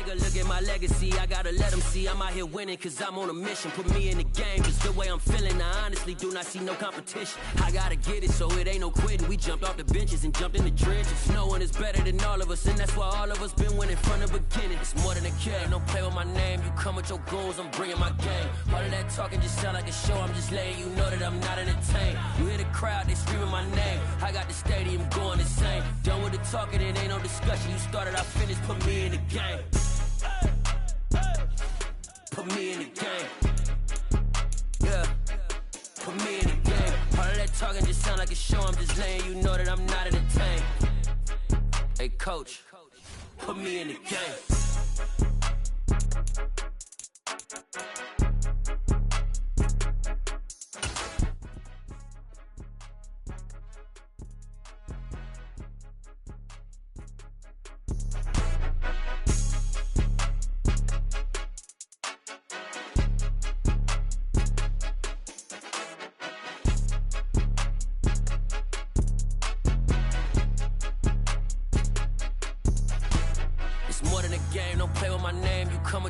a look at my legacy. I gotta let them see I'm out here winning, cause I'm on a mission. Put me in the game, cause the way I'm feeling, I honestly do not see no competition. I gotta get it, so it ain't no quitting. We jumped off the benches and jumped in the trenches. No one is better than all of us, and that's why all of us been winning from the beginning. It's more than a game, don't play with my name. You come with your goons, I'm bringing my game. All of that talking just sound like a show, I'm just letting you know that I'm not entertained. You hear the crowd, they screaming my name. I got the stadium going insane. Done with the talking, it ain't no discussion. You started, I finished, put me in the game. Put me in the game. Yeah. Put me in the game. All of that talking just sound like a show, I'm just letting you know that I'm not entertained. Hey coach, put me in the game.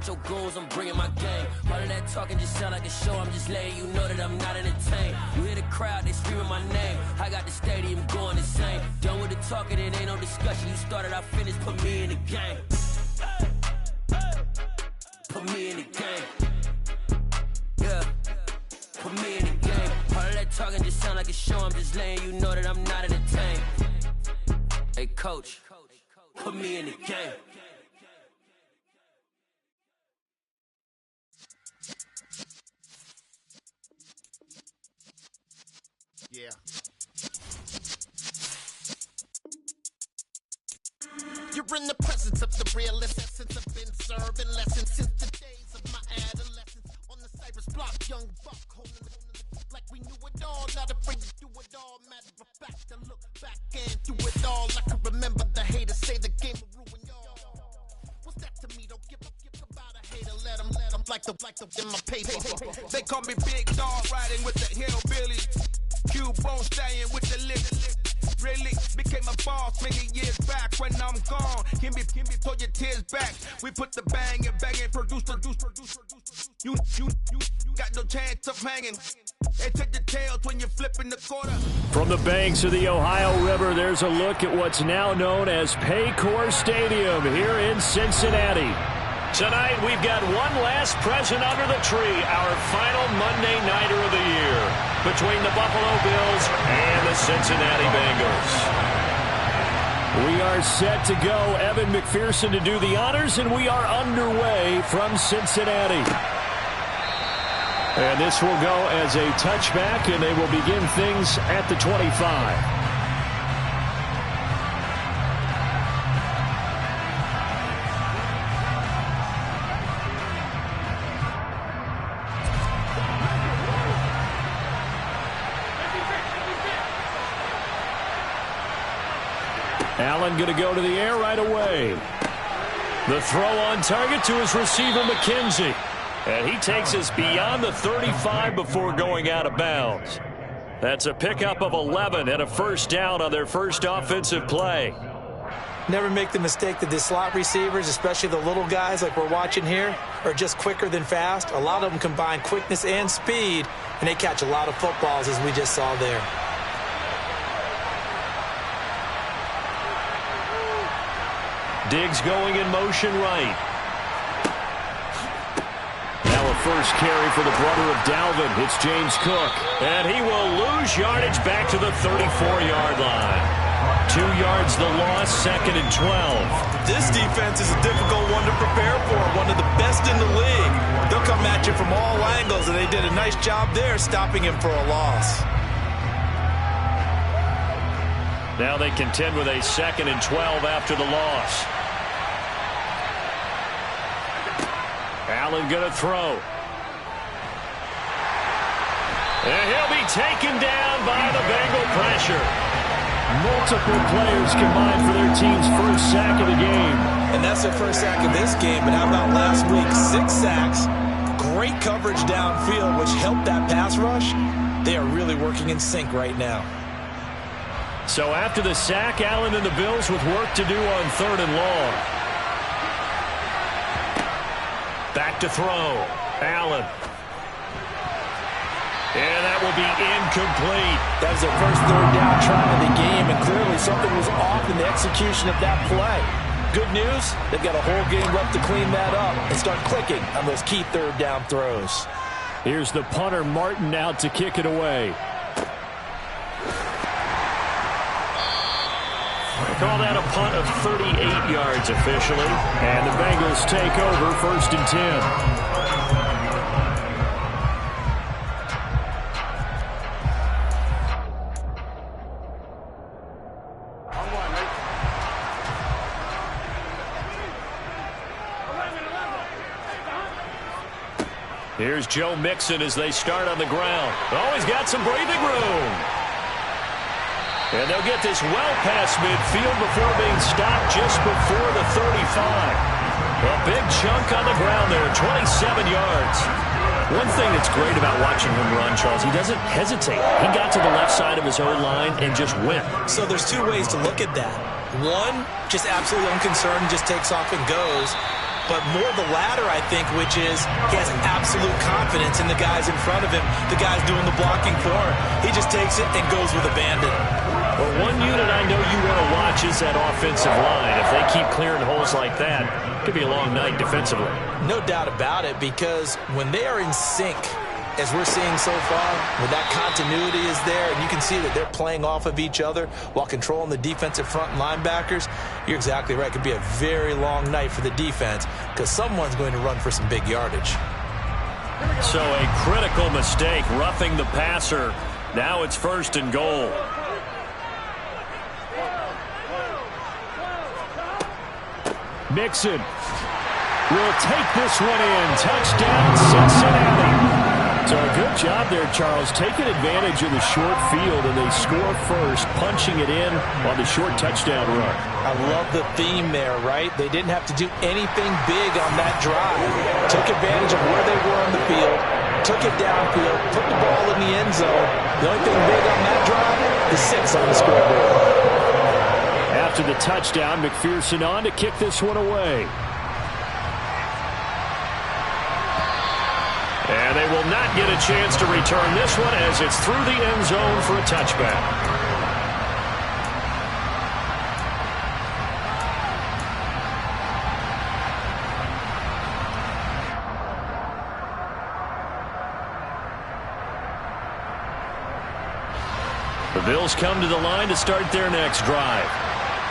Your goals, I'm bringing my game. All of that talking just sound like a show, I'm just letting you know that I'm not entertained. You hear the crowd, they screaming my name. I got the stadium going insane. Done with the talking, it ain't no discussion. You started, I finished, put me in the game. Put me in the game. Yeah. Put me in the game. All of that talking just sound like a show, I'm just letting you know that I'm not entertained. Hey coach, put me in the game. Yeah. You're in the presence of the realest essence. I've been serving lessons since the days of my adolescence. On the Cypress block, young buck holding the like we knew it all. Not afraid to do it all. Matter of fact, to look back and do it all. I can remember the haters say the game will ruin y'all. What's that to me? Don't give about a hater. Let them like the in my paper. They call me Big Dog, riding with the hillbillies. Cubone staying with the lips. Really became a boss many years back. When I'm gone, can be pull your tears back. We put the bang and produce. You got no chance of hanging. They take the tails when you're flipping the quarter. From the banks of the Ohio River, there's a look at what's now known as Paycor Stadium here in Cincinnati. Tonight, we've got one last present under the tree, our final Monday Nighter of the year, between the Buffalo Bills and the Cincinnati Bengals. We are set to go. Evan McPherson to do the honors, and we are underway from Cincinnati. And this will go as a touchback, and they will begin things at the 25. Allen going to go to the air right away. The throw on target to his receiver, McKenzie. And he takes us beyond the 35 before going out of bounds. That's a pickup of 11 and a first down on their first offensive play. Never make the mistake that the slot receivers, especially the little guys like we're watching here, are just quicker than fast. A lot of them combine quickness and speed, and they catch a lot of footballs, as we just saw there. Diggs going in motion right. Now a first carry for the brother of Dalvin. It's James Cook. And he will lose yardage back to the 34-yard line. 2 yards the loss, 2nd and 12. This defense is a difficult one to prepare for, one of the best in the league. They'll come at you from all angles, and they did a nice job there stopping him for a loss. Now they contend with a 2nd and 12 after the loss. Allen going to throw. And he'll be taken down by the Bengal pressure. Multiple players combined for their team's first sack of the game. And that's their first sack of this game. But how about last week? 6 sacks. Great coverage downfield, which helped that pass rush. They are really working in sync right now. So after the sack, Allen and the Bills with work to do on 3rd and long. back to throw. Allen. And that will be incomplete. That was their first third down try of the game, and clearly something was off in the execution of that play. Good news, they've got a whole game left to clean that up and start clicking on those key third down throws. Here's the punter, Martin, out to kick it away. Call that a punt of 38 yards officially. And the Bengals take over 1st and 10. Here's Joe Mixon as they start on the ground. Oh, he's got some breathing room. And they'll get this well past midfield before being stopped just before the 35. A big chunk on the ground there, 27 yards. One thing that's great about watching him run, Charles, he doesn't hesitate. He got to the left side of his own line and just went. So there's two ways to look at that. One, just absolutely unconcerned, just takes off and goes. But more the latter, I think, which is he has absolute confidence in the guys in front of him, the guys doing the blocking for him. He just takes it and goes with abandon. Well, one unit I know you want to watch is that offensive line. If they keep clearing holes like that, it could be a long night defensively. No doubt about it, because when they are in sync, as we're seeing so far, when that continuity is there, and you can see that they're playing off of each other while controlling the defensive front and linebackers, you're exactly right. It could be a very long night for the defense because someone's going to run for some big yardage. So a critical mistake, roughing the passer. Now it's 1st and goal. Mixon will take this one in. Touchdown, Cincinnati. So a good job there, Charles, taking advantage of the short field, and they score first, punching it in on the short touchdown run. I love the theme there, right? They didn't have to do anything big on that drive. Took advantage of where they were on the field, took it downfield, put the ball in the end zone. The only thing big on that drive, the 6 on the scoreboard. After the touchdown, McPherson on to kick this one away. And they will not get a chance to return this one as it's through the end zone for a touchback. The Bills come to the line to start their next drive.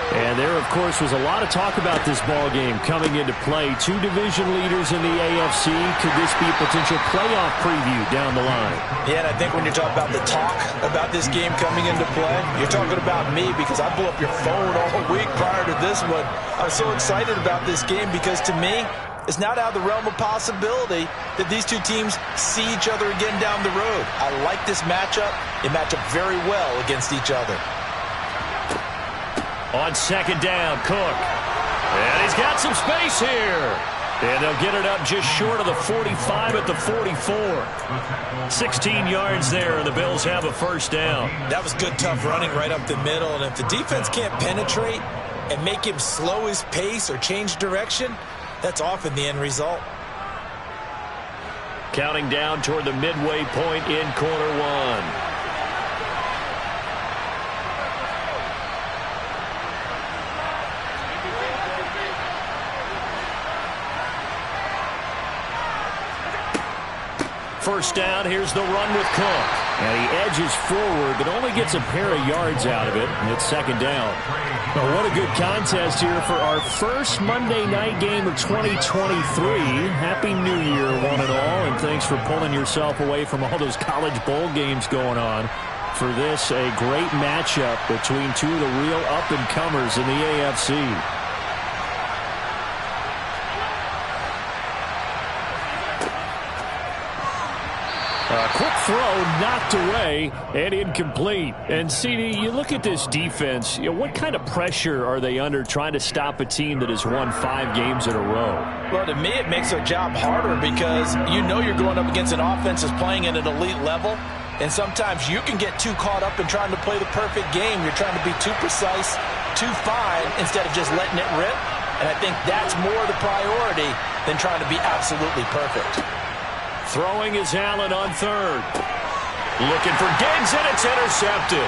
And there, of course, was a lot of talk about this ball game coming into play. 2 division leaders in the AFC. Could this be a potential playoff preview down the line? Yeah, and I think when you're talking about the talk about this game coming into play, you're talking about me because I blew up your phone all week prior to this one. I was so excited about this game because, to me, it's not out of the realm of possibility that these two teams see each other again down the road. I like this matchup. They match up very well against each other. On 2nd down, Cook. And he's got some space here. And they'll get it up just short of the 45 at the 44. 16 yards there, and the Bills have a 1st down. That was good, tough running right up the middle. And if the defense can't penetrate and make him slow his pace or change direction, that's often the end result. Counting down toward the midway point in quarter 1. First down, here's the run with Cook. And he edges forward, but only gets a pair of yards out of it. And it's 2nd down. Well, what a good contest here for our first Monday night game of 2023. Happy New Year, one and all. And thanks for pulling yourself away from all those college bowl games going on. For this, a great matchup between 2 of the real up-and-comers in the AFC. Quick throw, knocked away, and incomplete. And, CD, you look at this defense, what kind of pressure are they under trying to stop a team that has won 5 games in a row? Well, to me, it makes their job harder because you know you're going up against an offense that's playing at an elite level, and sometimes you can get too caught up in trying to play the perfect game. You're trying to be too precise, too fine, instead of just letting it rip. And I think that's more the priority than trying to be absolutely perfect. Throwing is Allen on third. Looking for Diggs, and it's intercepted.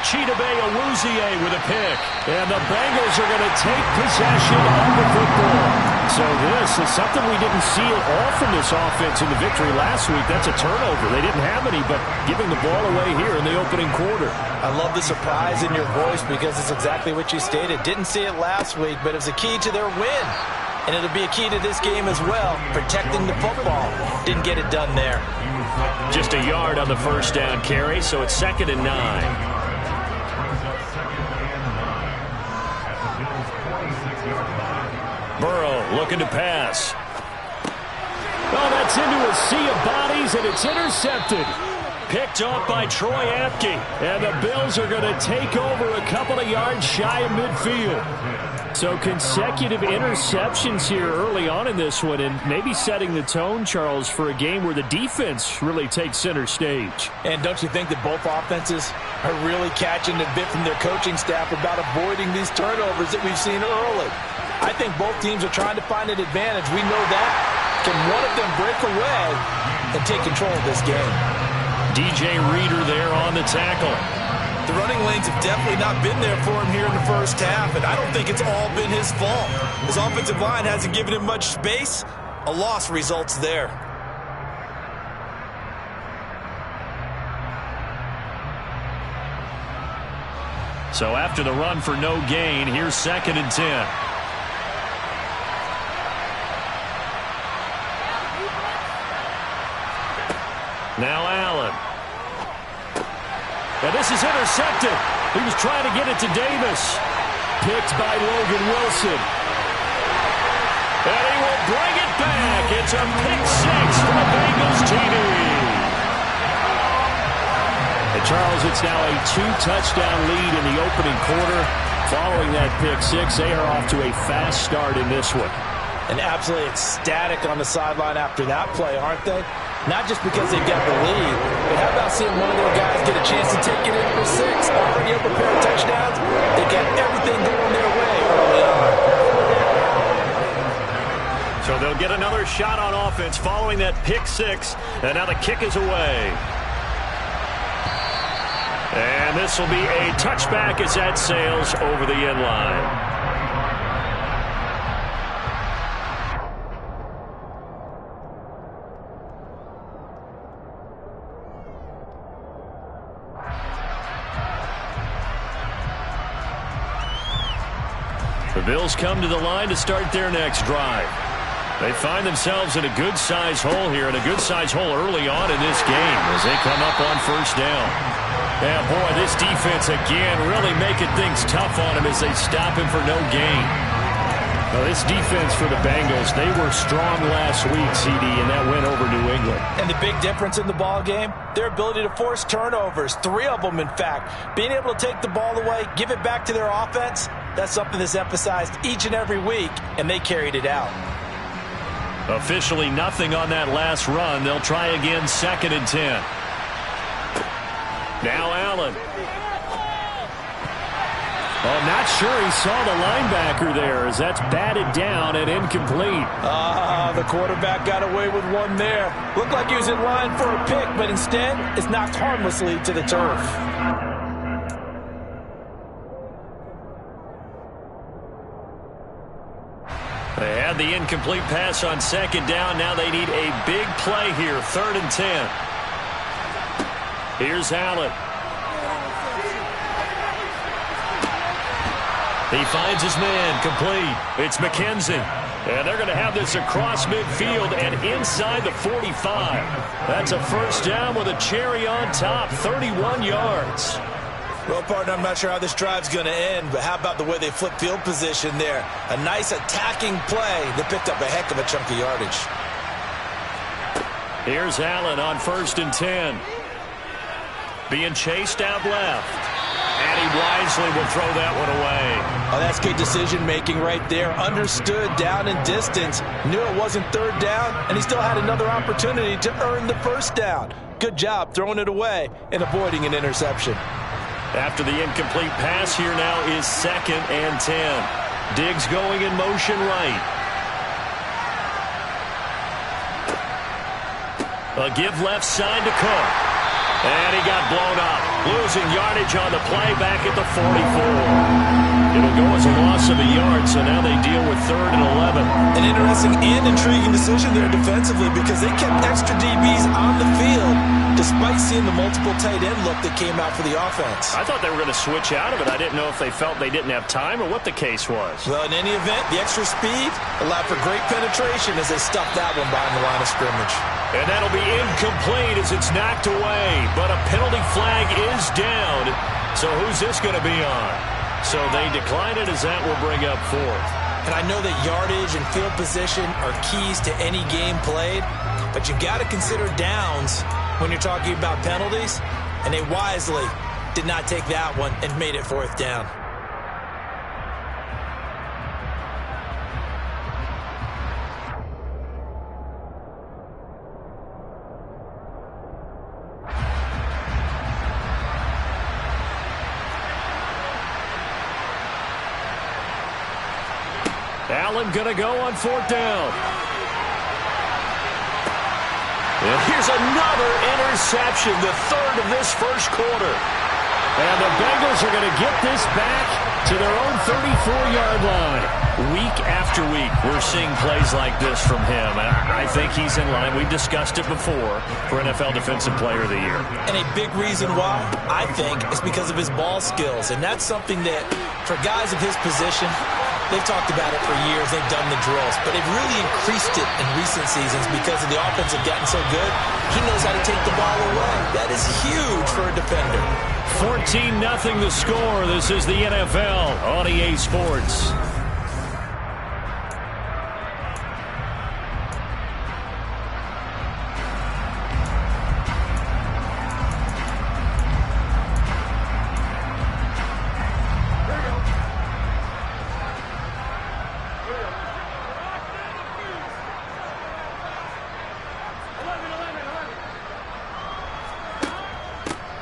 Chidobe Awuzie with a pick. And the Bengals are going to take possession of the football. So this is something we didn't see at all from this offense in the victory last week. That's a turnover. They didn't have any, but giving the ball away here in the opening quarter. I love the surprise in your voice because it's exactly what you stated. Didn't see it last week, but it was a key to their win. And it'll be a key to this game as well, protecting the football. Didn't get it done there. Just a yard on the first down carry, so it's 2nd and 9. Burrow looking to pass. Oh, that's into a sea of bodies, and it's intercepted. Picked off by Troy Apke. And the Bills are going to take over a couple of yards shy of midfield. So consecutive interceptions here early on in this one, and maybe setting the tone, Charles, for a game where the defense really takes center stage. And don't you think that both offenses are really catching a bit from their coaching staff about avoiding these turnovers that we've seen early? I think both teams are trying to find an advantage. We know that. Can one of them break away and take control of this game? DJ Reader there on the tackle. The running lanes have definitely not been there for him here in the first half, and I don't think it's all been his fault. His offensive line hasn't given him much space. A loss results there. So after the run for no gain, here's 2nd and 10. Now Allen. And this is intercepted. He was trying to get it to Davis. Picked by Logan Wilson. And he will bring it back. It's a pick 6 for the Bengals TD. And Charles, it's now a 2-touchdown lead in the opening quarter. Following that pick 6, they are off to a fast start in this one. And absolutely ecstatic on the sideline after that play, aren't they? Not just because they've got the lead, but how about seeing one of their guys get a chance to take it in for 6? Already up a pair of touchdowns. They got everything going their way early on. So they'll get another shot on offense following that pick 6. And now the kick is away. And this will be a touchback as that sails over the end line. The Bills come to the line to start their next drive. They find themselves in a good-sized hole here, and a good-sized hole early on in this game as they come up on first down. Yeah, boy, this defense again really making things tough on him as they stop him for no gain. Now, this defense for the Bengals, they were strong last week, CD, and that went over New England. And the big difference in the ball game, their ability to force turnovers, 3 of them, in fact. Being able to take the ball away, give it back to their offense, that's something that's emphasized each and every week, and they carried it out. Officially nothing on that last run. They'll try again, 2nd and 10. Now Allen. Oh, not sure he saw the linebacker there as that's batted down and incomplete. The quarterback got away with one there. Looked like he was in line for a pick, but instead it's knocked harmlessly to the turf. They had the incomplete pass on 2nd down. Now they need a big play here, 3rd and 10. Here's Allen. He finds his man, complete. It's McKenzie. And they're going to have this across midfield and inside the 45. That's a first down with a cherry on top, 31 yards. Well, partner, I'm not sure how this drive's going to end, but how about the way they flip field position there? A nice attacking play that picked up a heck of a chunk of yardage. Here's Allen on 1st and 10. Being chased out left. And he wisely will throw that one away. Oh, that's good decision-making right there. Understood down and distance. Knew it wasn't 3rd down, and he still had another opportunity to earn the first down. Good job throwing it away and avoiding an interception. After the incomplete pass, here now is 2nd and 10. Diggs going in motion right. A give left side to Cook. And he got blown up. Losing yardage on the play back at the 44. It'll go as a loss of a yard, so now they deal with 3rd and 11. An interesting and intriguing decision there defensively because they kept extra DBs on the field despite seeing the multiple tight end look that came out for the offense. I thought they were going to switch out of it. I didn't know if they felt they didn't have time or what the case was. Well, in any event, the extra speed allowed for great penetration as they stuffed that one behind the line of scrimmage. And that'll be incomplete as it's knocked away. But a penalty flag is down. So who's this going to be on? So they decline it as that will bring up 4th. And I know that yardage and field position are keys to any game played, but you've got to consider downs when you're talking about penalties, and they wisely did not take that one and made it 4th down. Allen going to go on 4th down. And here's another interception, the 3rd of this first quarter. And the Bengals are going to get this back to their own 34-yard line. Week after week, we're seeing plays like this from him. And I think he's in line. We've discussed it before for NFL Defensive Player of the Year. And a big reason why, I think, is because of his ball skills. And that's something that, for guys of his position, they've talked about it for years. They've done the drills. But they've really increased it in recent seasons because of the offense have gotten so good. He knows how to take the ball away. That is huge for a defender. 14-0 the score. This is the NFL on EA Sports.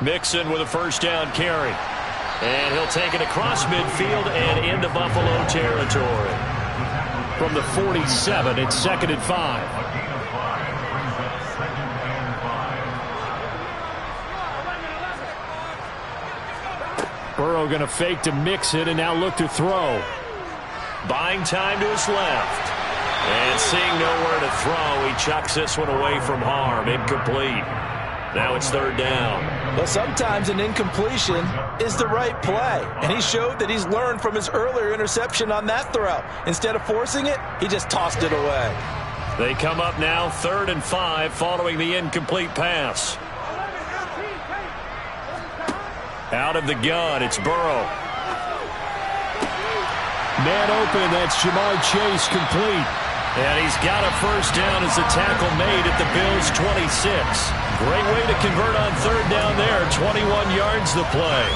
Mixon with a first down carry. And he'll take it across midfield and into Buffalo territory. From the 47, it's 2nd and 5. Burrow going to fake to Mixon and now look to throw. Buying time to his left. And seeing nowhere to throw, he chucks this one away from harm. Incomplete. Now it's 3rd down. Well, sometimes an incompletion is the right play. And he showed that he's learned from his earlier interception on that throw. Instead of forcing it, he just tossed it away. They come up now 3rd and 5 following the incomplete pass. Out of the gun, it's Burrow. Man open, that's Jamar Chase complete. And he's got a first down as the tackle made at the Bills' 26. Great way to convert on 3rd down there. 21 yards the play.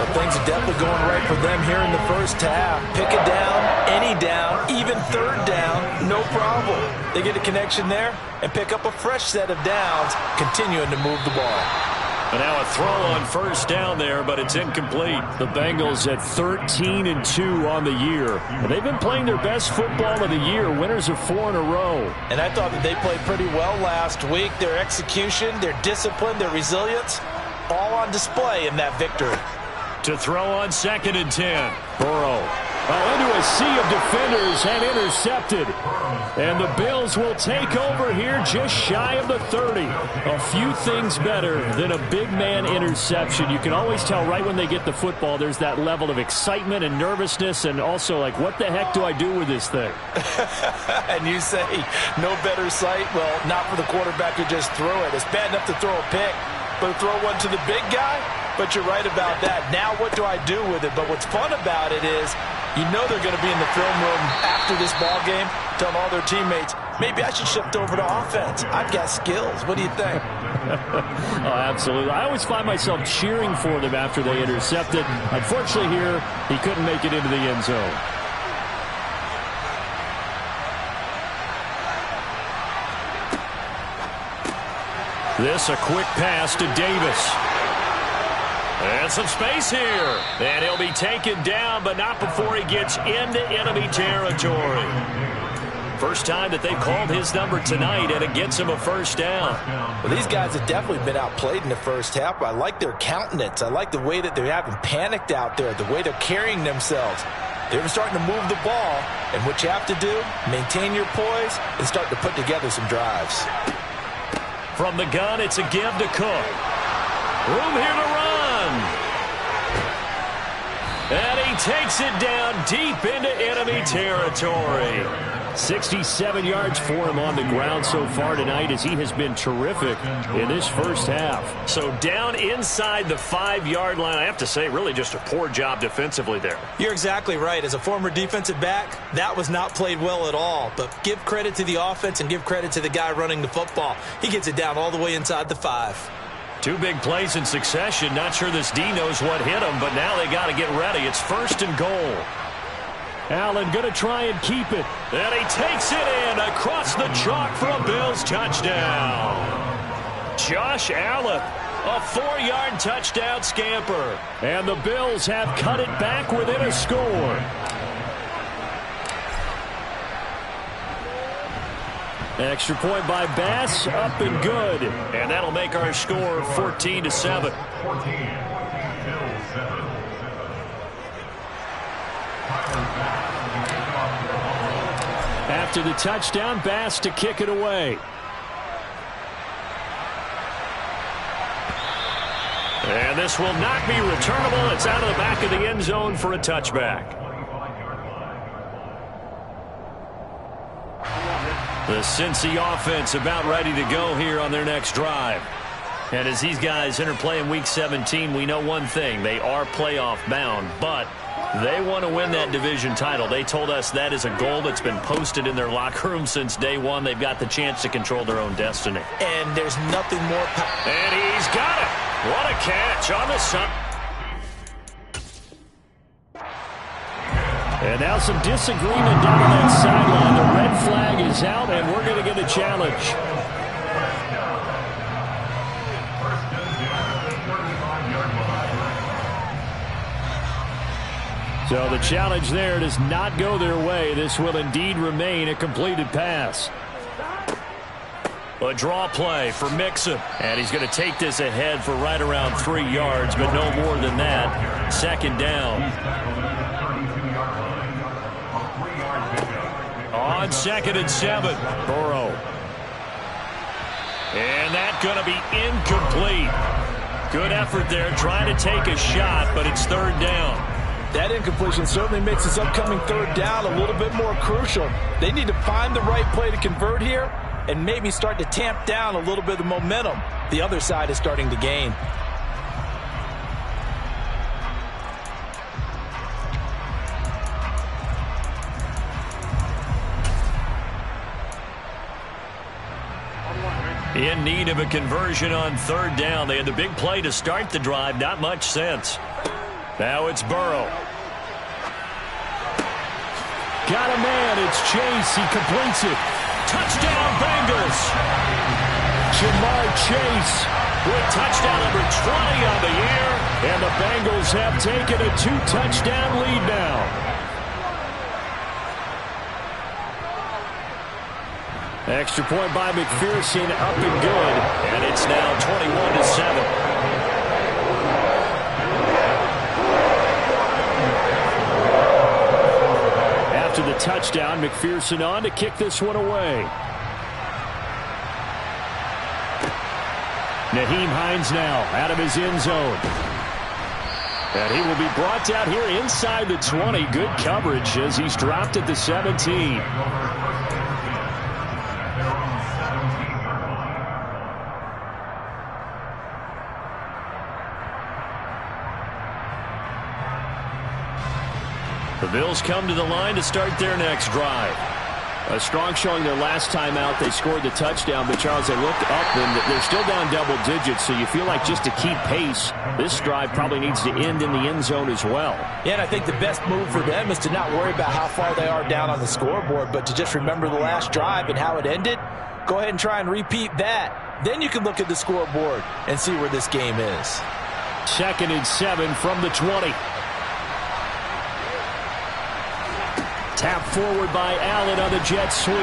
But things are definitely going right for them here in the first half. Pick a down, any down, even 3rd down, no problem. They get a connection there and pick up a fresh set of downs, continuing to move the ball. And now a throw on first down there, but it's incomplete. The Bengals at 13-2 on the year. And they've been playing their best football of the year, winners of 4 in a row. And I thought that they played pretty well last week. Their execution, their discipline, their resilience, all on display in that victory. To throw on 2nd and 10. Burrow. Into a sea of defenders and intercepted. And the Bills will take over here just shy of the 30. A few things better than a big man interception. You can always tell right when they get the football, there's that level of excitement and nervousness and also like, what the heck do I do with this thing? And you say, no better sight? Well, not for the quarterback who just threw it. It's bad enough to throw a pick, but to throw one to the big guy? But you're right about that. Now what do I do with it? But what's fun about it is you know they're going to be in the film room after this ball game telling all their teammates, maybe I should shift over to offense. I've got skills. What do you think? Oh, absolutely. I always find myself cheering for them after they intercept it. Unfortunately here, he couldn't make it into the end zone. This a quick pass to Davis. And some space here. And he'll be taken down, but not before he gets into enemy territory. First time that they've called his number tonight, and it gets him a first down. Well, these guys have definitely been outplayed in the first half, but I like their countenance. I like the way that they haven't panicked out there, the way they're carrying themselves. They're starting to move the ball, and what you have to do, maintain your poise and start to put together some drives. From the gun, it's a give to Cook. Room here to run. And he takes it down deep into enemy territory. 67 yards for him on the ground so far tonight as he has been terrific in this first half. So down inside the 5-yard line, I have to say, really just a poor job defensively there. You're exactly right. As a former defensive back, that was not played well at all. But give credit to the offense and give credit to the guy running the football. He gets it down all the way inside the 5. 2 big plays in succession. Not sure this D knows what hit him, but now they got to get ready. It's 1st and goal. Allen going to try and keep it. And he takes it in across the chalk for a Bills touchdown. Josh Allen, a 4-yard touchdown scamper. And the Bills have cut it back within a score. Extra point by Bass, up and good. And that'll make our score 14-7. After the touchdown, Bass to kick it away. And this will not be returnable. It's out of the back of the end zone for a touchback. The Cincy offense about ready to go here on their next drive. And as these guys interplay in Week 17, we know one thing. They are playoff bound, but they want to win that division title. They told us that is a goal that's been posted in their locker room since day one. They've got the chance to control their own destiny. And there's nothing more. And he's got it. What a catch on the sun. And now some disagreement down on that sideline. The red flag is out, and we're going to get a challenge. So the challenge there does not go their way. This will indeed remain a completed pass. A draw play for Mixon. And he's going to take this ahead for right around 3 yards, but no more than that. 2nd down. On 2nd and 7, Burrow. And that's going to be incomplete. Good effort there, trying to take a shot, but it's 3rd down. That incompletion certainly makes this upcoming 3rd down a little bit more crucial. They need to find the right play to convert here and maybe start to tamp down a little bit of momentum. The other side is starting to gain. In need of a conversion on 3rd down. They had the big play to start the drive. Not much sense. Now it's Burrow. Got a man. It's Chase. He completes it. Touchdown, Bengals. Jamar Chase with touchdown number 20 on the year. And the Bengals have taken a 2-touchdown lead now. Extra point by McPherson, up and good. And it's now 21-7. After the touchdown, McPherson on to kick this one away. Nyheim Hines now out of his end zone. And he will be brought down here inside the 20. Good coverage as he's dropped at the 17. The Bills come to the line to start their next drive. A strong showing their last time out. They scored the touchdown, but Charles, they looked up and they're still down double digits, so you feel like just to keep pace, this drive probably needs to end in the end zone as well. Yeah, and I think the best move for them is to not worry about how far they are down on the scoreboard, but to just remember the last drive and how it ended. Go ahead and try and repeat that. Then you can look at the scoreboard and see where this game is. 2nd and 7 from the 20. Tap forward by Allen on the jet sweep.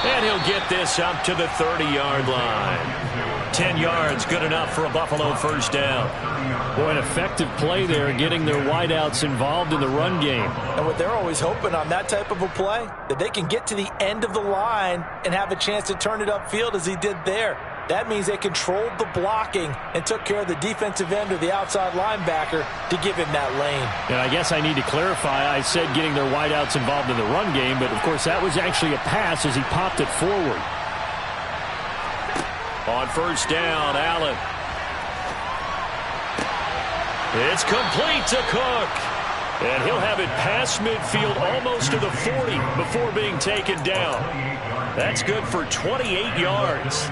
And he'll get this up to the 30-yard line. 10 yards, good enough for a Buffalo first down. Boy, an effective play there, getting their wideouts involved in the run game. And what they're always hoping on that type of a play, that they can get to the end of the line and have a chance to turn it upfield as he did there. That means they controlled the blocking and took care of the defensive end or the outside linebacker to give him that lane. And I guess I need to clarify, I said getting their wideouts involved in the run game, but of course that was actually a pass as he popped it forward. On first down, Allen. It's complete to Cook. And he'll have it past midfield almost to the 40 before being taken down. That's good for 28 yards.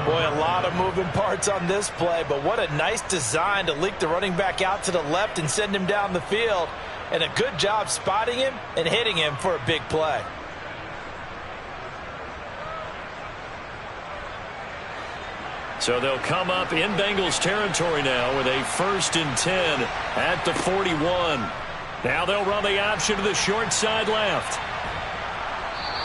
Boy, a lot of moving parts on this play, but what a nice design to leak the running back out to the left and send him down the field. And a good job spotting him and hitting him for a big play. So they'll come up in Bengals territory now with a 1st and 10 at the 41. Now they'll run the option to the short side left.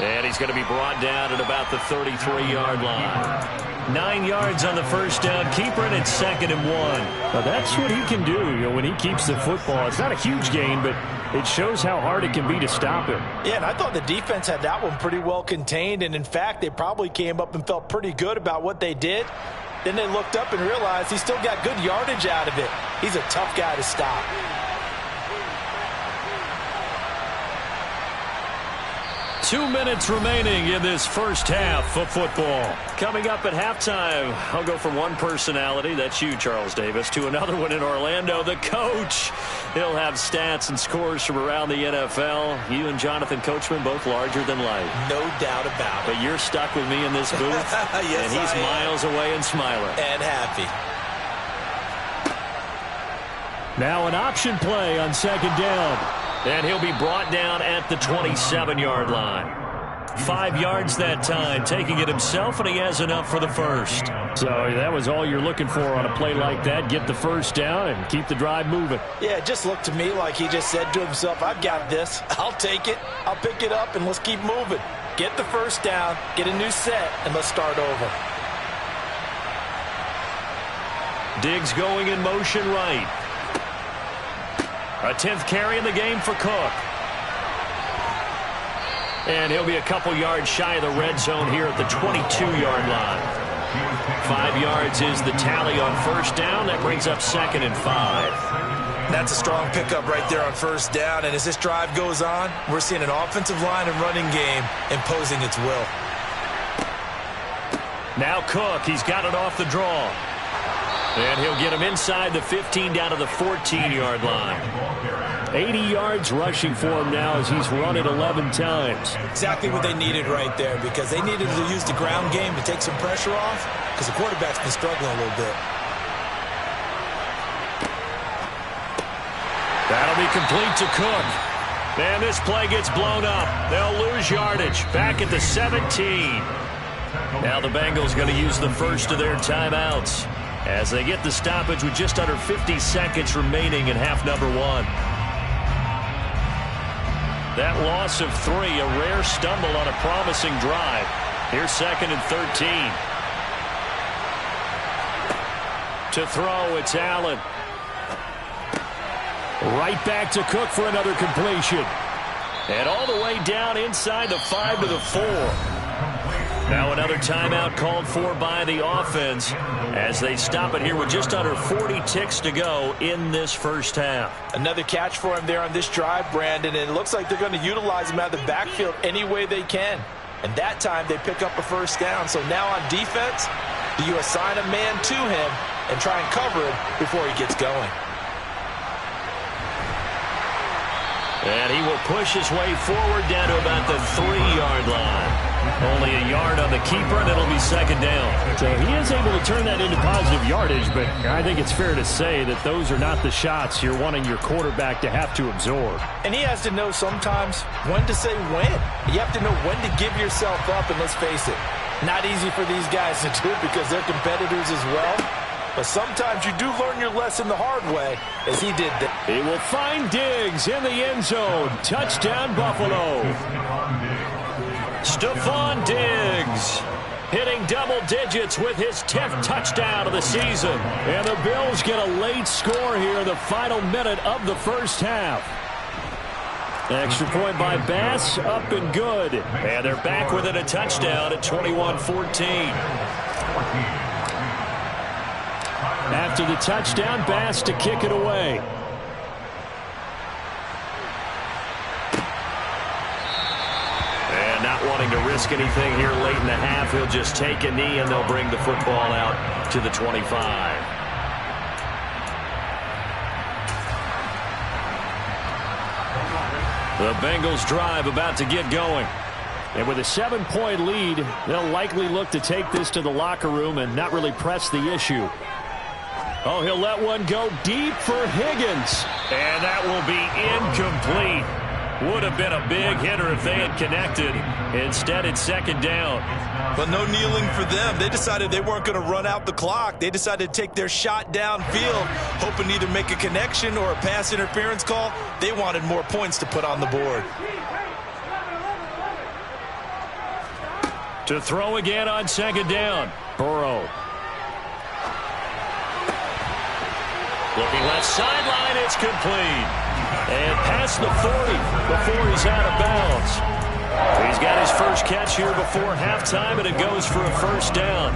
And he's going to be brought down at about the 33-yard line. 9 yards on the first down. Keeper, and it's 2nd and 1. Now that's what he can do, when he keeps the football. It's not a huge gain, but it shows how hard it can be to stop him. Yeah, and I thought the defense had that one pretty well contained. And, in fact, they probably came up and felt pretty good about what they did. Then they looked up and realized he still got good yardage out of it. He's a tough guy to stop. 2 minutes remaining in this first half of football. Coming up at halftime, I'll go from one personality, that's you, Charles Davis, to another one in Orlando, the coach. He'll have stats and scores from around the NFL. You and Jonathan Coachman, both larger than life. No doubt about it. But you're stuck with me in this booth, yes, and he's miles away and smiling. And happy. Now an option play on 2nd down. And he'll be brought down at the 27-yard line. 5 yards that time, taking it himself, and he has enough for the first. So that was all you're looking for on a play like that. Get the first down and keep the drive moving. Yeah, it just looked to me like he just said to himself, I've got this. I'll take it. I'll pick it up, and let's keep moving. Get the first down, get a new set, and let's start over. Diggs going in motion right. A 10th carry in the game for Cook. And he'll be a couple yards shy of the red zone here at the 22-yard line. 5 yards is the tally on first down. That brings up 2nd and 5. That's a strong pickup right there on first down. And as this drive goes on, we're seeing an offensive line and running game imposing its will. Now Cook, he's got it off the draw. And he'll get him inside the 15 down to the 14-yard line. 80 yards rushing for him now as he's run it 11 times. Exactly what they needed right there, because they needed to use the ground game to take some pressure off, because the quarterback's been struggling a little bit. That'll be complete to Cook. And this play gets blown up. They'll lose yardage. Back at the 17. Now the Bengals going to use the first of their timeouts as they get the stoppage with just under 50 seconds remaining in half number 1. That loss of 3, a rare stumble on a promising drive. Here's 2nd and 13. To throw, it's Allen. Right back to Cook for another completion. And all the way down inside the 5 to the 4. Now another timeout called for by the offense as they stop it here with just under 40 ticks to go in this first half. Another catch for him there on this drive, Brandon, and it looks like they're going to utilize him out of the backfield any way they can. And that time they pick up a first down. So now on defense, do you assign a man to him and try and cover him before he gets going? And he will push his way forward down to about the 3-yard line. Only a yard on the keeper, and it'll be 2nd down. So he is able to turn that into positive yardage, but I think it's fair to say that those are not the shots you're wanting your quarterback to have to absorb. And he has to know sometimes when to say when. You have to know when to give yourself up, and let's face it, not easy for these guys to do because they're competitors as well. but sometimes you do learn your lesson the hard way, as he did that. He will find Diggs in the end zone. Touchdown, Buffalo. Stephon Diggs hitting double digits with his 10th touchdown of the season. And the Bills get a late score here in the final minute of the first half. Extra point by Bass, up and good. And they're back within a touchdown at 21-14. After the touchdown, Bass to kick it away. And not wanting to risk anything here late in the half, he'll just take a knee and they'll bring the football out to the 25. The Bengals drive about to get going. And with a 7-point lead, they'll likely look to take this to the locker room and not really press the issue. Oh, he'll let one go deep for Higgins. And that will be incomplete. Would have been a big hitter if they had connected. Instead, it's second down. But no kneeling for them. They decided they weren't going to run out the clock. They decided to take their shot downfield, hoping to either make a connection or a pass interference call. They wanted more points to put on the board. To throw again on second down. Burrow. Looking left sideline, it's complete. And past the 40 before he's out of bounds. He's got his first catch here before halftime, and it goes for a first down.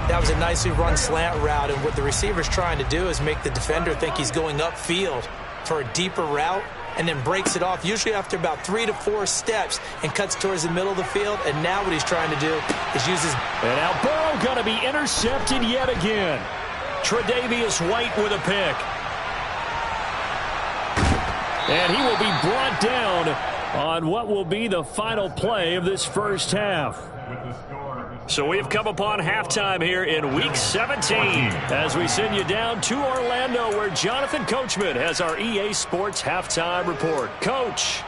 That was a nicely run slant route, and what the receiver's trying to do is make the defender think he's going upfield for a deeper route, and then breaks it off, usually after about 3 to 4 steps, and cuts towards the middle of the field. And now what he's trying to do is use his... And now Burrow going to be intercepted yet again. Tre'Davious White with a pick. And he will be brought down on what will be the final play of this first half. So we've come upon halftime here in Week 17 as we send you down to Orlando, where Jonathan Coachman has our EA Sports Halftime Report. Coach.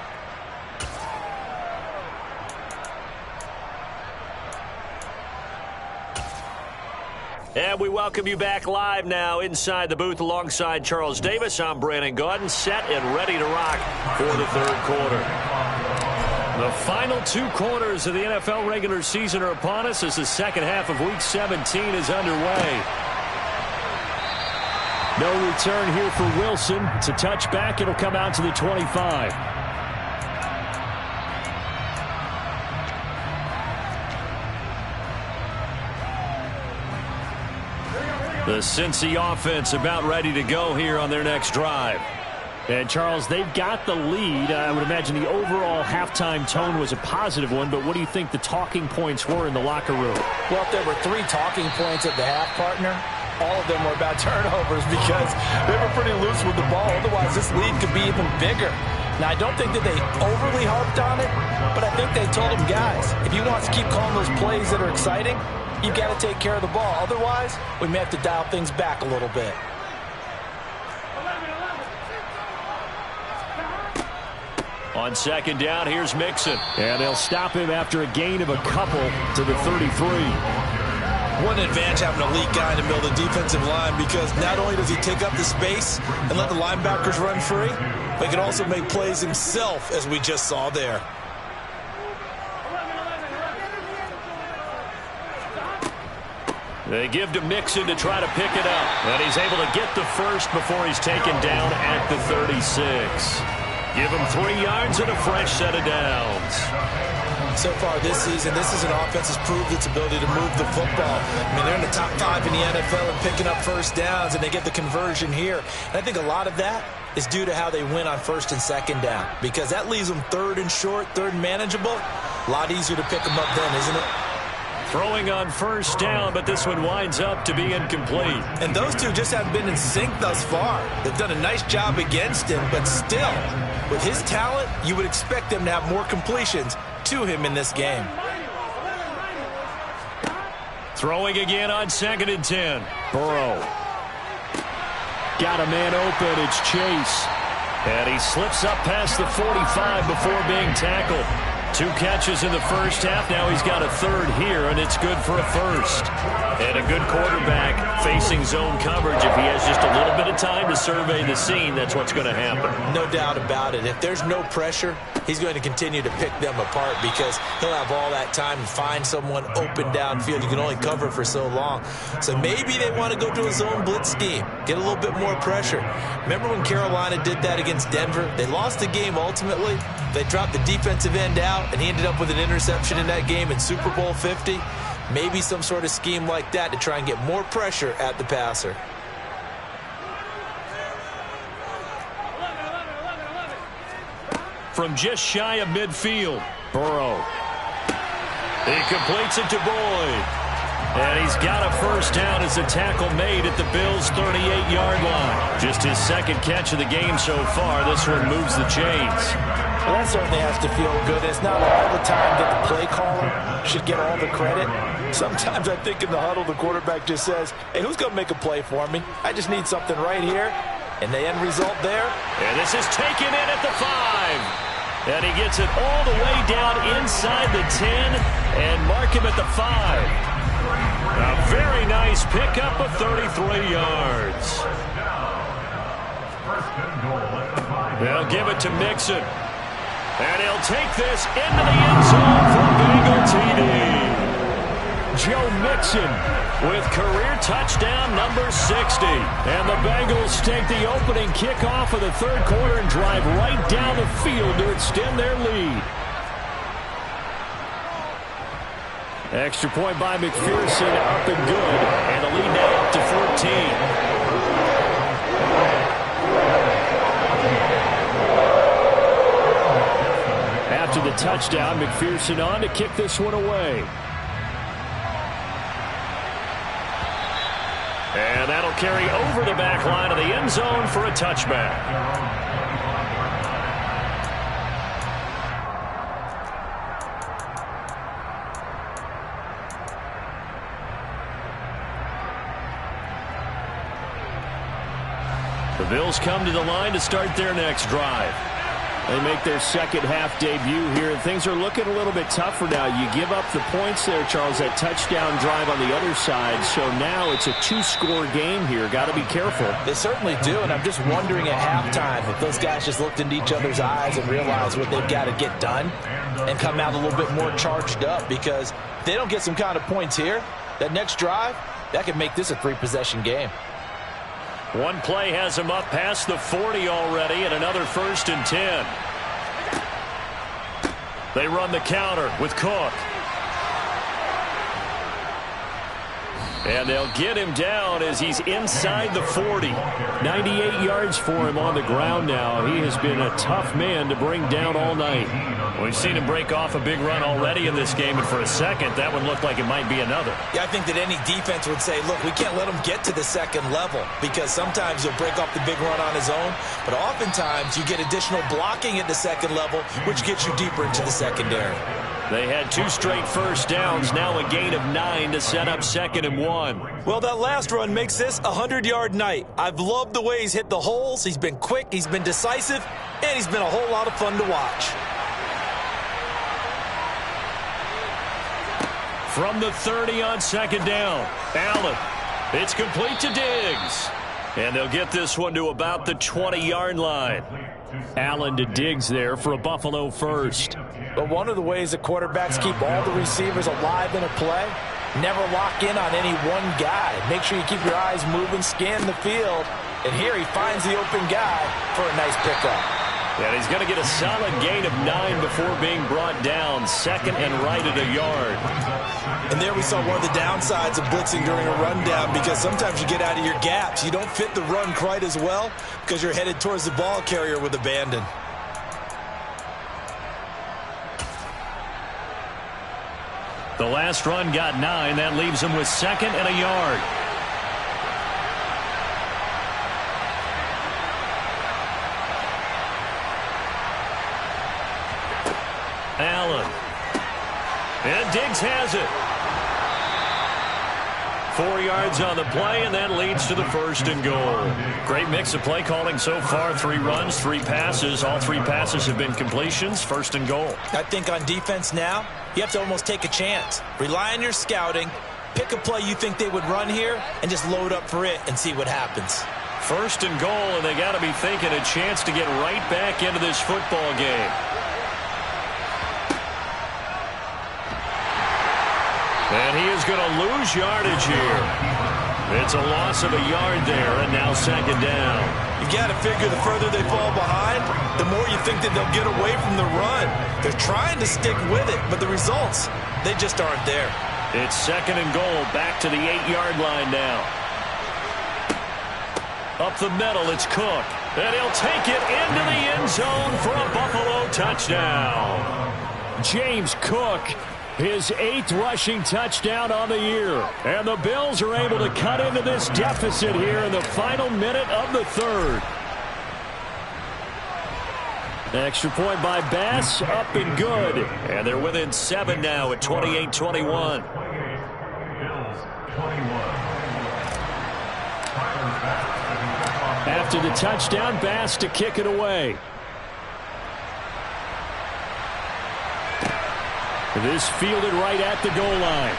And we welcome you back live now inside the booth alongside Charles Davis. I'm Brandon Gaudin, set and ready to rock for the third quarter. The final 2 quarters of the NFL regular season are upon us as the second half of Week 17 is underway. No return here for Wilson. It's a touchback. It'll come out to the 25. The Cincy offense about ready to go here on their next drive. And, Charles, they've got the lead. I would imagine the overall halftime tone was a positive one, but what do you think the talking points were in the locker room? Well, if there were 3 talking points at the half, partner, all of them were about turnovers because they were pretty loose with the ball. Otherwise, this lead could be even bigger. Now, I don't think that they overly harped on it, but I think they told them, guys, if you want to keep calling those plays that are exciting, you've got to take care of the ball. Otherwise, we may have to dial things back a little bit. On second down, here's Mixon. And they'll stop him after a gain of a couple to the 33. What an advantage having an elite guy in the middle of the defensive line, because not only does he take up the space and let the linebackers run free, but he can also make plays himself, as we just saw there. They give to Mixon to try to pick it up. And he's able to get the first before he's taken down at the 36. Give him 3 yards and a fresh set of downs. So far this season, this is an offense that's proved its ability to move the football. I mean, they're in the top 5 in the NFL and picking up first downs, and they get the conversion here. And I think a lot of that is due to how they win on first and second down, because that leaves them third and short, third and manageable. A lot easier to pick them up then, isn't it? Throwing on first down, but this one winds up to be incomplete. And those two just haven't been in sync thus far. They've done a nice job against him, but still, with his talent, you would expect them to have more completions to him in this game. Throwing again on second and 10. Burrow. Got a man open. It's Chase. And he slips up past the 45 before being tackled. 2 catches in the first half. Now he's got a third here, and it's good for a first. And a good quarterback facing zone coverage. If he has just a little bit of time to survey the scene, that's what's going to happen. No doubt about it. If there's no pressure, he's going to continue to pick them apart because he'll have all that time to find someone open downfield. You can only cover for so long. So maybe they want to go to a zone blitz scheme, get a little bit more pressure. Remember when Carolina did that against Denver? They lost the game ultimately. They dropped the defensive end out, and he ended up with an interception in that game in Super Bowl 50. Maybe some sort of scheme like that to try and get more pressure at the passer. From just shy of midfield, Burrow. He completes it to Boyd. And he's got a first down as the tackle made at the Bills' 38-yard line. Just his second catch of the game so far. This one moves the chains. Well, that certainly has to feel good. It's not all the time that the play caller should get all the credit. Sometimes I think in the huddle, the quarterback just says, hey, who's going to make a play for me? I just need something right here. And the end result there. And this is taken in at the 5. And he gets it all the way down inside the 10 and mark him at the 5. A very nice pickup of 33 yards. They'll give it to Mixon. And he'll take this into the end zone for Bengal TD. Joe Mixon with career touchdown number 60. And the Bengals take the opening kickoff of the third quarter and drive right down the field to extend their lead. Extra point by McPherson, up and good. And the lead now up to 14. After the touchdown, McPherson on to kick this one away. And that'll carry over the back line of the end zone for a touchback. The Bills come to the line to start their next drive. They make their second half debut here, and things are looking a little bit tougher now. You give up the points there, Charles, that touchdown drive on the other side. So now it's a 2-score game here. Got to be careful. They certainly do, and I'm just wondering at halftime if those guys just looked into each other's eyes and realized what they've got to get done and come out a little bit more charged up, because if they don't get some kind of points here, that next drive, that could make this a 3-possession game. One play has him up past the 40 already, and another 1st and 10. They run the counter with Cook. And they'll get him down as he's inside the 40. 98 yards for him on the ground now. He has been a tough man to bring down all night. We've seen him break off a big run already in this game, and for a second, that one looked like it might be another. Yeah, I think that any defense would say, look, we can't let him get to the second level, because sometimes he'll break off the big run on his own, but oftentimes you get additional blocking at the second level, which gets you deeper into the secondary. They had 2 straight first downs, now a gain of 9 to set up 2nd and 1. Well, that last run makes this a 100-yard night. I've loved the way he's hit the holes. He's been quick, he's been decisive, and he's been a whole lot of fun to watch. From the 30 on 2nd down, Allen. It's complete to Diggs. And they'll get this one to about the 20-yard line. Allen to Diggs there for a Buffalo first. But one of the ways that quarterbacks keep all the receivers alive in a play, never lock in on any one guy. Make sure you keep your eyes moving, scan the field. And here he finds the open guy for a nice pickup. And he's going to get a solid gain of 9 before being brought down. 2nd and right at a yard. And there we saw one of the downsides of blitzing during a rundown, because sometimes you get out of your gaps. You don't fit the run quite as well because you're headed towards the ball carrier with abandon. The last run got 9. That leaves him with 2nd and a yard. Allen. And Diggs has it. 4 yards on the play, and that leads to the 1st and goal. Great mix of play calling so far. 3 runs, 3 passes. All 3 passes have been completions. 1st and goal. I think on defense now, you have to almost take a chance. Rely on your scouting. Pick a play you think they would run here and just load up for it and see what happens. 1st and goal, and they got to be thinking a chance to get right back into this football game. And he is going to lose yardage here. It's a loss of a yard there, and now 2nd down. You've got to figure the further they fall behind, the more you think that they'll get away from the run. They're trying to stick with it, but the results, they just aren't there. It's 2nd and goal, back to the 8-yard line now. Up the middle, it's Cook. And he'll take it into the end zone for a Buffalo touchdown. James Cook, his 8th rushing touchdown on the year. And the Bills are able to cut into this deficit here in the final minute of the 3rd. Extra point by Bass, up and good. And they're within 7 now at 28-21. After the touchdown, Bass to kick it away. This fielded right at the goal line.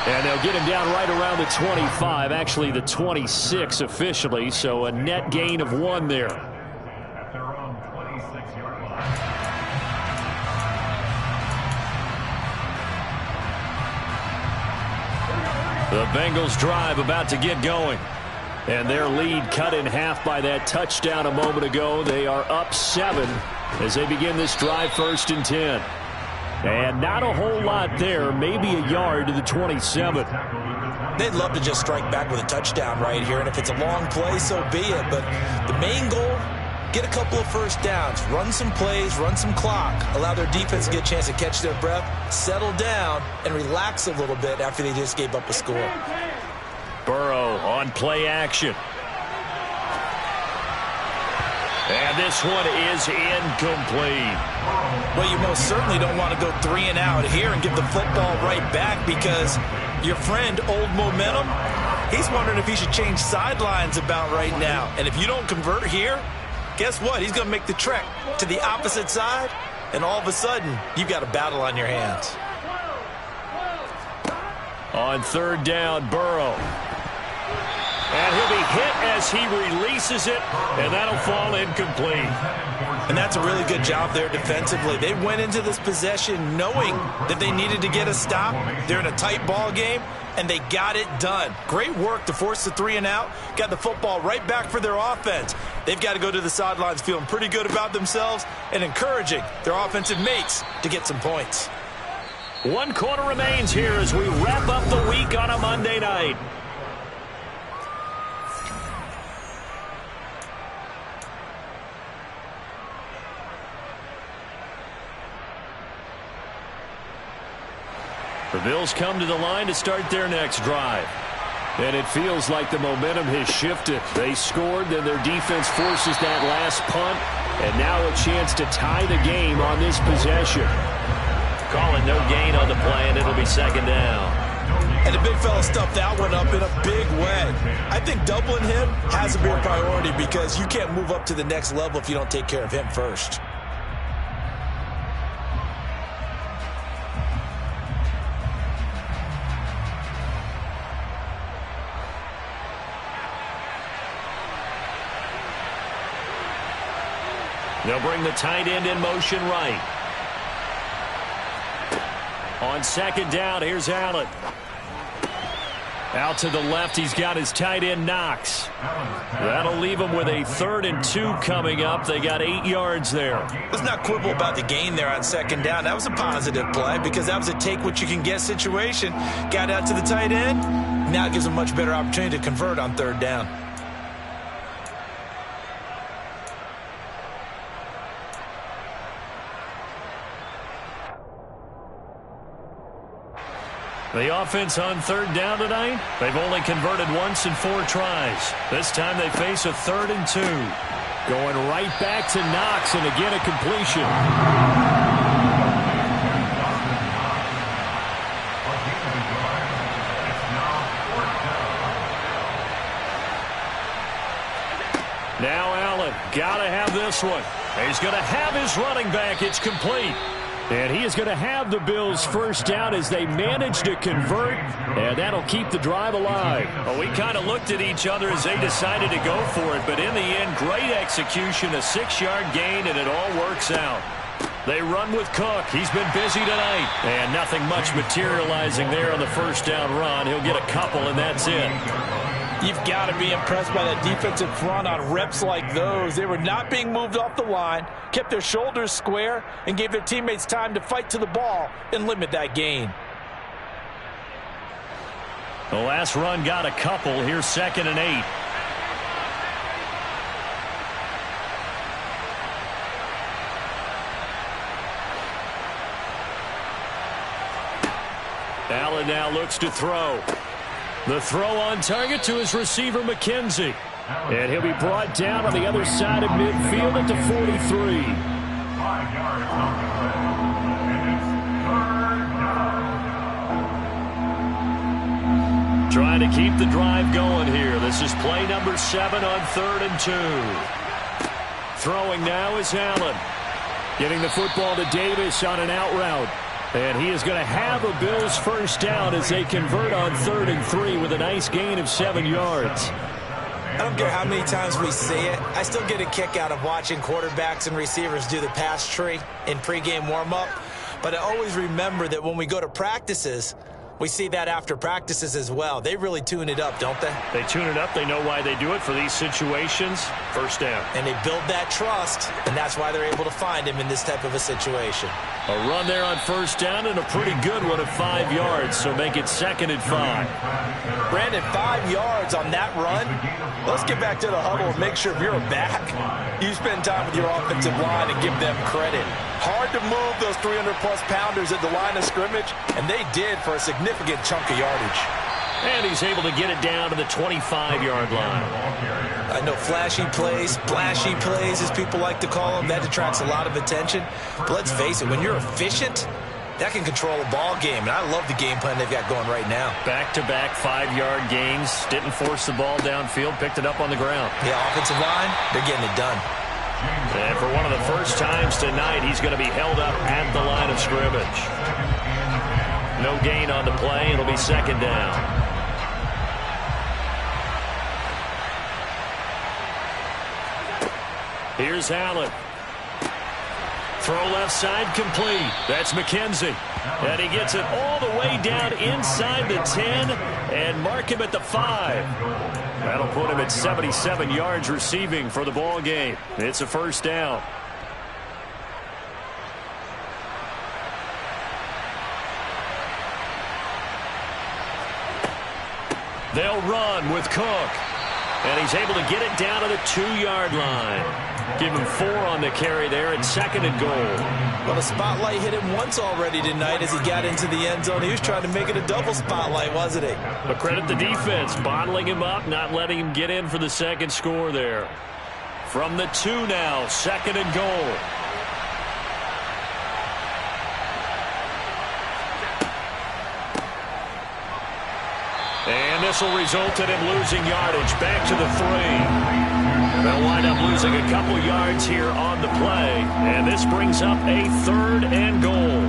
And they'll get him down right around the 25, actually the 26 officially, so a net gain of 1 there. The Bengals drive about to get going. And their lead cut in half by that touchdown a moment ago. They are up 7 as they begin this drive, 1st and 10. And not a whole lot there, maybe a yard to the 27. They'd love to just strike back with a touchdown right here, and if it's a long play, so be it. But the main goal, get a couple of 1st downs, run some plays, run some clock, allow their defense to get a chance to catch their breath, settle down, and relax a little bit after they just gave up a score. Burrow on play action. And this one is incomplete. Well, you most certainly don't want to go 3 and out here and give the football right back, because your friend, Old Momentum, he's wondering if he should change sidelines about right now. And if you don't convert here, guess what? He's going to make the trek to the opposite side, and all of a sudden, you've got a battle on your hands. On 3rd down, Burrow. And he'll be hit as he releases it, and that'll fall incomplete. And that's a really good job there defensively. They went into this possession knowing that they needed to get a stop. They're in a tight ball game, and they got it done. Great work to force the 3 and out. Got the football right back for their offense. They've got to go to the sidelines feeling pretty good about themselves and encouraging their offensive mates to get some points. 1 quarter remains here as we wrap up the week on a Monday night. The Bills come to the line to start their next drive. And it feels like the momentum has shifted. They scored, then their defense forces that last punt, and now a chance to tie the game on this possession. Calling no gain on the play, and it'll be 2nd down. And the big fella stuffed that one up in a big way. I think doubling him has to be a priority, because you can't move up to the next level if you don't take care of him first. They'll bring the tight end in motion right. On 2nd down, here's Allen. Out to the left, he's got his tight end, Knox. That'll leave him with a 3rd and 2 coming up. They got 8 yards there. Let's not quibble about the gain there on 2nd down. That was a positive play, because that was a take-what-you-can-get situation. Got out to the tight end. Now it gives a much better opportunity to convert on 3rd down. The offense on 3rd down tonight, they've only converted once in 4 tries. This time they face a 3rd and 2. Going right back to Knox, and again a completion. this one. He's going to have his running back. It's complete. And he is going to have the Bills first down as they manage to convert, and that'll keep the drive alive. Well, we kind of looked at each other as they decided to go for it, but in the end, great execution, a 6-yard gain, and it all works out. They run with Cook. He's been busy tonight, and nothing much materializing there on the first down run. He'll get a couple, and that's it. You've got to be impressed by that defensive front on reps like those. They were not being moved off the line, kept their shoulders square, and gave their teammates time to fight to the ball and limit that gain. The last run got a couple. Here's 2nd and 8. Allen now looks to throw. The throw on target to his receiver, McKenzie. And he'll be brought down on the other side of midfield at the 43. 5 yards on the play. And it's 3rd down. Trying to keep the drive going here. This is play number 7 on 3rd and 2. Throwing now is Allen. Getting the football to Davis on an out route. And he is going to have a Bills first down as they convert on 3rd and 3 with a nice gain of 7 yards. I don't care how many times we see it. I still get a kick out of watching quarterbacks and receivers do the pass tree in pregame warm-up. But I always remember that when we go to practices, we see that after practices as well. They really tune it up, don't they? They tune it up. They know why they do it for these situations. First down. And they build that trust, and that's why they're able to find him in this type of a situation. A run there on first down and a pretty good one of 5 yards, so make it 2nd and 5. Brandon, 5 yards on that run. Let's get back to the huddle and make sure if you're back, you spend time with your offensive line and give them credit. Hard to move those 300-plus pounders at the line of scrimmage, and they did for a significant chunk of yardage. And he's able to get it down to the 25-yard line. I know flashy plays, splashy plays, as people like to call them, that attracts a lot of attention. But let's face it, when you're efficient, that can control a ball game. And I love the game plan they've got going right now. Back-to-back 5-yard gains. Didn't force the ball downfield. Picked it up on the ground. Yeah, offensive line, they're getting it done. And for one of the first times tonight, he's going to be held up at the line of scrimmage. No gain on the play. It'll be 2nd down. Here's Allen. Throw left side complete. That's McKenzie. And he gets it all the way down inside the 10 and mark him at the 5. That'll put him at 77 yards receiving for the ball game. It's a first down. They'll run with Cook. And he's able to get it down to the 2-yard line. Give him 4 on the carry there at 2nd and goal. Well, the spotlight hit him once already tonight as he got into the end zone. He was trying to make it a double spotlight, wasn't he? But credit the defense, bottling him up, not letting him get in for the second score there. From the 2 now, 2nd and goal. And this will result in him losing yardage back to the 3. They'll wind up losing a couple yards here on the play. And this brings up a 3rd and goal.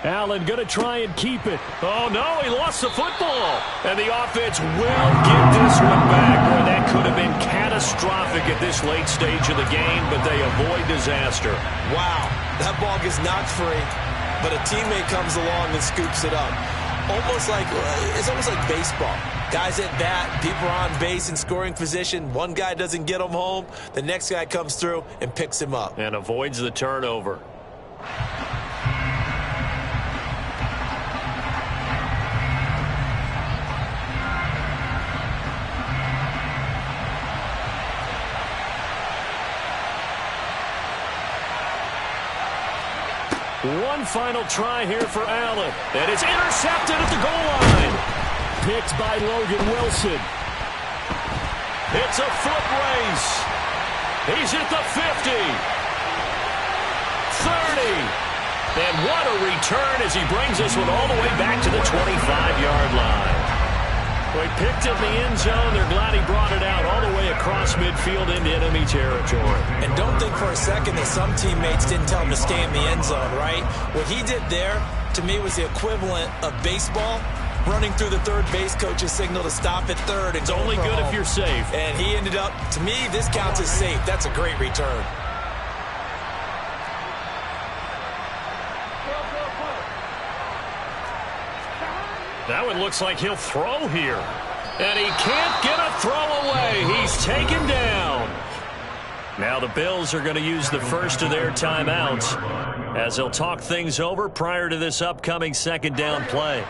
Allen going to try and keep it. Oh, no, he lost the football. And the offense will get this one back. Boy, that could have been catastrophic at this late stage of the game, but they avoid disaster. Wow, that ball gets knocked free, but a teammate comes along and scoops it up. It's almost like baseball. Guys at bat, people are on base in scoring position. One guy doesn't get him home. The next guy comes through and picks him up. And avoids the turnover. One final try here for Allen. And it's intercepted at the goal line. Picked by Logan Wilson. It's a foot race. He's at the 50. 30. And what a return as he brings this one all the way back to the 25-yard line. Well, he picked it in the end zone. They're glad he brought it out all the way across midfield into enemy territory. And don't think for a second that some teammates didn't tell him to stay in the end zone, right? What he did there, to me, was the equivalent of baseball running through the third base coach's signal to stop at third. And it's only good if you're safe. And he ended up, to me, this counts as safe. That's a great return. That one looks like he'll throw here. And he can't get a throw away. He's taken down. Now the Bills are going to use the first of their timeouts as they'll talk things over prior to this upcoming second down play.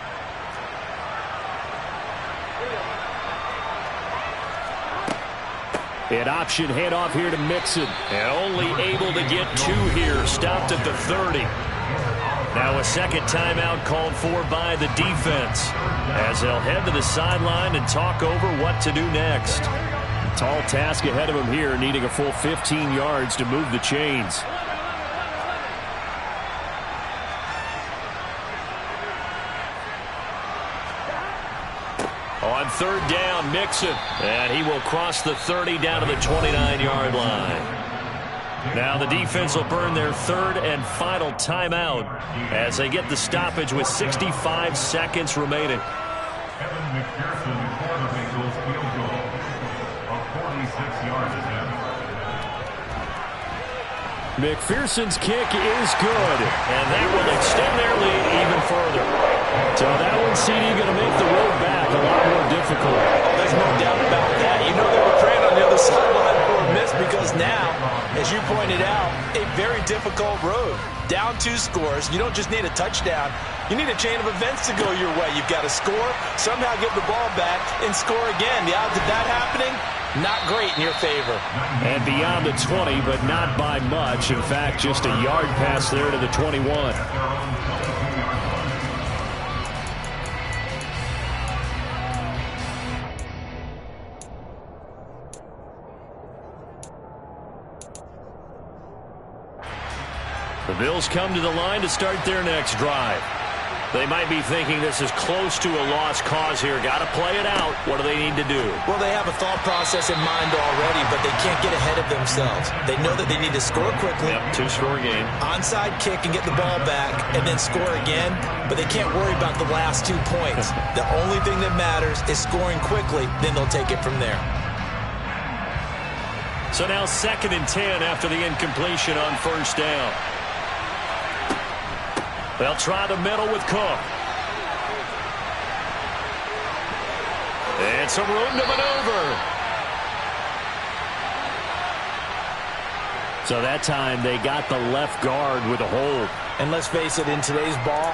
An option handoff here to Mixon. And only able to get 2 here. Stopped at the 30. Now a second timeout called for by the defense as they'll head to the sideline and talk over what to do next. Tall task ahead of him here, needing a full 15 yards to move the chains. On third down, Mixon. And he will cross the 30 down to the 29-yard line. Now the defense will burn their third and final timeout as they get the stoppage with 65 seconds remaining. Kevin McPherson for the Bengals field goal of 46 yards attempt. McPherson's kick is good, and that will extend their lead even further. So that one, CD, going to make the road back a lot more difficult. There's no doubt about that. You know they were praying on the other sideline for a miss because now, as you pointed out, a very difficult road. Down 2 scores. You don't just need a touchdown. You need a chain of events to go your way. You've got to score, somehow get the ball back, and score again. The odds of that happening, not great in your favor. And beyond the 20, but not by much. In fact, just a yard pass there to the 21. The Bills come to the line to start their next drive. They might be thinking this is close to a lost cause here. Got to play it out. What do they need to do? Well, they have a thought process in mind already, but they can't get ahead of themselves. They know that they need to score quickly. Yep, 2-score game. Onside kick and get the ball back and then score again, but they can't worry about the last 2 points. The only thing that matters is scoring quickly, then they'll take it from there. So now 2nd and 10 after the incompletion on first down. They'll try the middle with Cook. And some room to maneuver. So that time they got the left guard with a hold. And let's face it, in today's ball,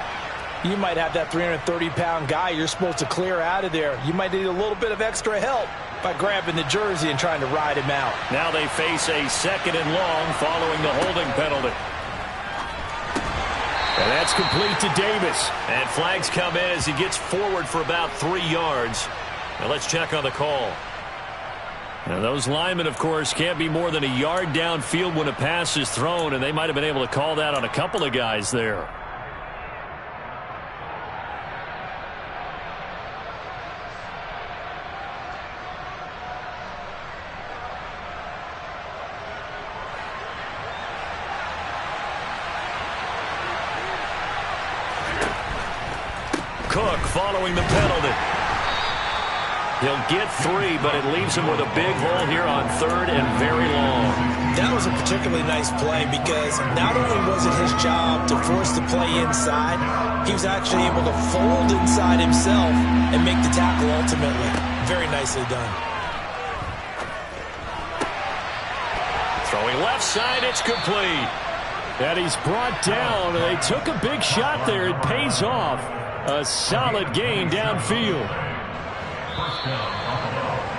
you might have that 330-pound guy you're supposed to clear out of there. You might need a little bit of extra help by grabbing the jersey and trying to ride him out. Now they face a 2nd and long following the holding penalty. And that's complete to Davis. And flags come in as he gets forward for about 3 yards. Now let's check on the call. Now those linemen, of course, can't be more than a yard downfield when a pass is thrown, and they might have been able to call that on a couple of guys there. Cook following the penalty. He'll get 3, but it leaves him with a big hole here on 3rd and very long. That was a particularly nice play because not only was it his job to force the play inside, he was actually able to fold inside himself and make the tackle ultimately. Very nicely done. Throwing left side, it's complete. And he's brought down. They took a big shot there. It pays off. A solid gain downfield. First down, Buffalo.